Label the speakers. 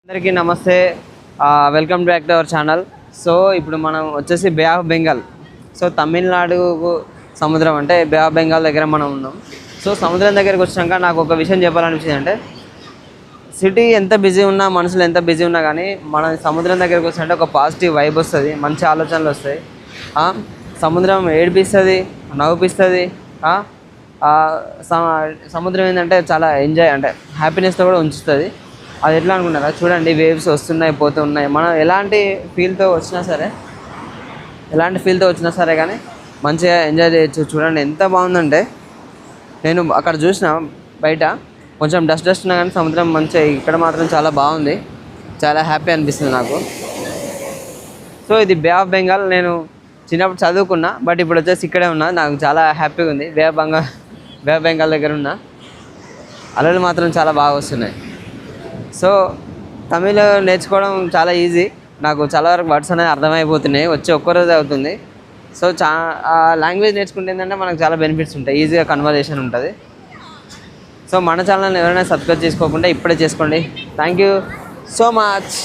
Speaker 1: అందరికీ నమస్తే, welcome back to our channel. So ఇప్పుడు మనం వచ్చేసి బే ఆఫ్ బెంగాల్. సో తమిళనాడు సముద్రం అంటే బే ఆఫ్ బెంగాల్ దగ్గర మనం ఉన్నాం. సో సముద్రం దగ్గరికి వచ్చినాక నాకు ఒక విషయం చెప్పాలనిపించింది. అంటే సిటీ ఎంత బిజీ ఉన్నా, మనుషులు ఎంత బిజీ ఉన్నా కానీ మన సముద్రం దగ్గరికి వచ్చినట్టే ఒక పాజిటివ్ వైబ్ వస్తుంది, మంచి ఆలోచనలు వస్తాయి. సముద్రం ఏడిపిస్తుంది, నవ్వుపిస్తుంది. సముద్రం ఏంటంటే చాలా ఎంజాయ్, అంటే హ్యాపీనెస్తో కూడా ఉంచుతుంది. అది ఎట్లా అనుకుంటారా? చూడండి, వేవ్స్ వస్తున్నాయి పోతూ ఉన్నాయి. మనం ఎలాంటి ఫీల్తో వచ్చినా సరే కానీ మంచిగా ఎంజాయ్ చేయొచ్చు. చూడండి ఎంత బాగుందంటే, నేను అక్కడ చూసిన బయట కొంచెం డస్ట్ ఉన్నా కానీ సముద్రం మంచిగా ఇక్కడ మాత్రం చాలా బాగుంది. చాలా హ్యాపీ అనిపిస్తుంది నాకు. సో ఇది బే ఆఫ్ బెంగాల్. నేను చిన్నప్పుడు చదువుకున్నా, బట్ ఇప్పుడు వచ్చేసి ఇక్కడే ఉన్నా. నాకు చాలా హ్యాపీగా ఉంది. బే ఆఫ్ బెంగాల్ దగ్గర ఉన్నా. అలలు మాత్రం చాలా బాగా వస్తున్నాయి. సో తమిళ నేర్చుకోవడం చాలా ఈజీ. నాకు చాలా వరకు వర్డ్స్ అనేవి అర్థమైపోతున్నాయి, వచ్చి ఒక్కరోజు అవుతుంది. సో లాంగ్వేజ్ నేర్చుకుంటే ఏంటంటే మనకు చాలా బెనిఫిట్స్ ఉంటాయి, ఈజీగా కన్వర్జేషన్ ఉంటుంది. సో మన ఛానల్ని ఎవరైనా సబ్స్క్రైబ్ చేసుకోకుండా ఇప్పుడే చేసుకోండి. Thank you so much.